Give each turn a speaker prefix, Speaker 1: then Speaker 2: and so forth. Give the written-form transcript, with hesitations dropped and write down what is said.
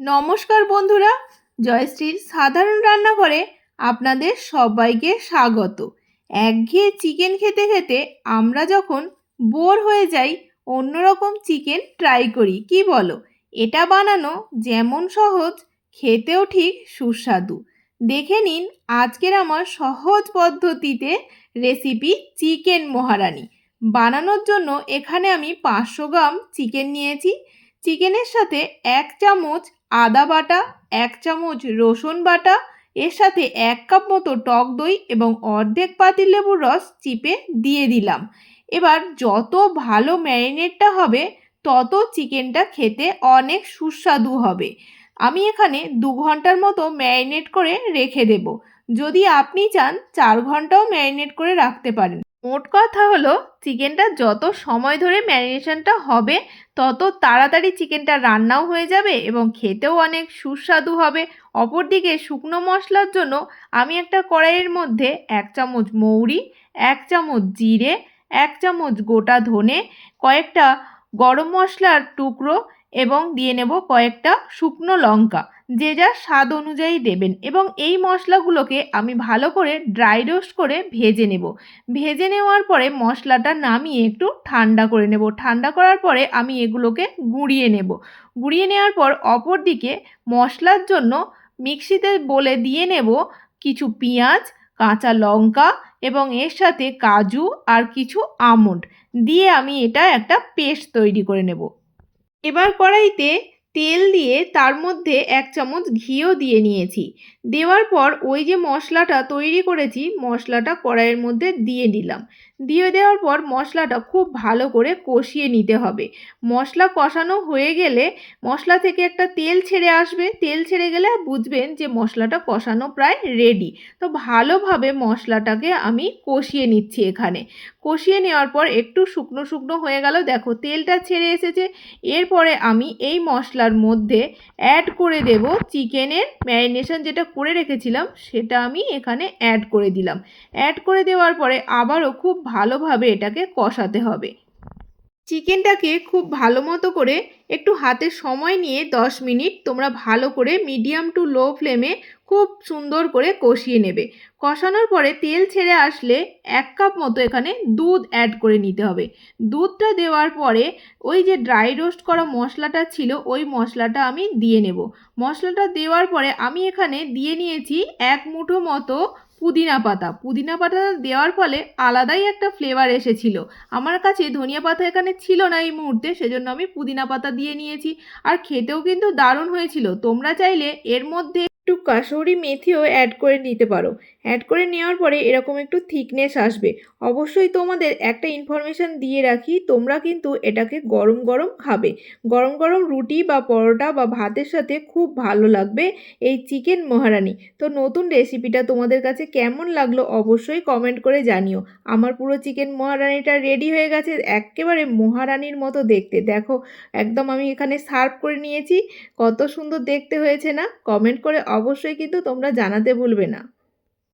Speaker 1: নমস্কার বন্ধুরা, জয়শ্রীর সাধারণ রান্নাঘরে আপনাদের সবাইকে স্বাগত। একঘেয়ে চিকেন খেতে খেতে আমরা যখন বোর হয়ে যাই, অন্যরকম চিকেন ট্রাই করি, কি বলো? এটা বানানো যেমন সহজ, খেতেও ঠিক সুস্বাদু। দেখে নিন আজকের আমার সহজ পদ্ধতিতে রেসিপি চিকেন মহারানি। বানানোর জন্য এখানে আমি 500 গ্রাম চিকেন নিয়েছি। চিকেনের সাথে 1 চামচ আদা বাটা, 1 চামচ রসুন বাটা, এর সাথে 1 কাপ মতো টক দই এবং অর্ধেক পাতিলেবুর রস চিপে দিয়ে দিলাম। এবার যত ভালো ম্যারিনেটটা হবে তত চিকেনটা খেতে অনেক সুস্বাদু হবে। আমি এখানে 2 ঘন্টার মতো ম্যারিনেট করে রেখে দেব। যদি আপনি চান 4 ঘন্টাও ম্যারিনেট করে রাখতে পারেন। মোট কথা হলো, চিকেনটা যত সময় ধরে ম্যারিনেশনটা হবে তত তাড়াতাড়ি চিকেনটা রান্নাও হয়ে যাবে এবং খেতেও অনেক সুস্বাদু হবে। অপরদিকে শুকনো মশলার জন্য আমি একটা কড়াইয়ের মধ্যে 1 চামচ মৌরি, 1 চামচ জিরে, 1 চামচ গোটা ধনে, কয়েকটা গরম মশলার টুকরো এবং দিয়ে নেব কয়েকটা শুকনো লঙ্কা। যে যার স্বাদ অনুযায়ী দেবেন এবং এই মশলাগুলোকে আমি ভালো করে ড্রাই রোস্ট করে ভেজে নেব। ভেজে নেওয়ার পরে মশলাটা নামিয়ে একটু ঠান্ডা করে নেব। ঠান্ডা করার পরে আমি এগুলোকে গুঁড়িয়ে নেব। গুঁড়িয়ে নেওয়ার পর অপর দিকে মশলার জন্য মিক্সিতে বলে দিয়ে নেব কিছু পেঁয়াজ, কাঁচা লঙ্কা এবং এর সাথে কাজু আর কিছু আমন্ড দিয়ে আমি এটা একটা পেস্ট তৈরি করে নেব। এবার কড়াইতে তেল দিয়ে তার মধ্যে 1 চামচ ঘিও দিয়ে নিয়েছি। দেওয়ার পর ওই যে মশলাটা তৈরি করেছি, মশলাটা কড়াইয়ের মধ্যে দিয়ে দিলাম। দিয়ে দেওয়ার পর মশলাটা খুব ভালো করে কষিয়ে নিতে হবে। মশলা কষানো হয়ে গেলে মশলা থেকে একটা তেল ছেড়ে আসবে। তেল ছেড়ে গেলে বুঝবেন যে মশলাটা কষানো প্রায় রেডি। তো ভালোভাবে মশলাটাকে আমি কষিয়ে নিচ্ছি এখানে। কষিয়ে নেওয়ার পর একটু শুকনো শুকনো হয়ে গেল, দেখো তেলটা ছেড়ে এসেছে। এরপরে আমি এই মশলার মধ্যে অ্যাড করে দেব চিকেনের ম্যারিনেশন যেটা করে রেখেছিলাম, সেটা আমি এখানে অ্যাড করে দিলাম। অ্যাড করে দেওয়ার পরে আবারও খুব ভালোভাবে এটাকে কষাতে হবে। চিকেনটাকে খুব ভালো মতো করে একটু হাতে সময় নিয়ে 10 মিনিট তোমরা ভালো করে মিডিয়াম টু লো ফ্লেমে খুব সুন্দর করে কষিয়ে নেবে। কষানোর পরে তেল ছেড়ে আসলে 1 কাপ মতো এখানে দুধ অ্যাড করে নিতে হবে। দুধটা দেওয়ার পরে ওই যে ড্রাই রোস্ট করা মশলাটা ছিল, ওই মশলাটা আমি দিয়ে নেব। মশলাটা দেওয়ার পরে আমি এখানে দিয়ে নিয়েছি 1 মুঠো মতো পুদিনা পাতা। পুদিনা পাতা দেওয়ার ফলে আলাদাই একটা ফ্লেভার এসেছিল। আমার কাছে ধনিয়া পাতা এখানে ছিল না এই মুহূর্তে, সেজন্য আমি পুদিনা পাতা দিয়ে নিয়েছি। আর খেতেও কিন্তু দারুণ হয়েছিল। তোমরা চাইলে এর মধ্যে একটু কাসুরি মেথিও অ্যাড করে নিতে পারো। অ্যাড করে নেওয়ার পরে এরকম একটু থিকনেস আসবে। অবশ্যই তোমাদের একটা ইনফরমেশান দিয়ে রাখি, তোমরা কিন্তু এটাকে গরম গরম খাবে। গরম গরম রুটি বা পরোটা বা ভাতের সাথে খুব ভালো লাগবে এই চিকেন মহারানি। তো নতুন রেসিপিটা তোমাদের কাছে কেমন লাগলো অবশ্যই কমেন্ট করে জানিও। আমার পুরো চিকেন মহারানিটা রেডি হয়ে গেছে, একেবারে মহারানির মতো দেখতে। দেখো একদম আমি এখানে সার্ভ করে নিয়েছি। কত সুন্দর দেখতে হয়েছে না? কমেন্ট করে অবশ্যই কিন্তু তোমরা জানাতে ভুলবে না।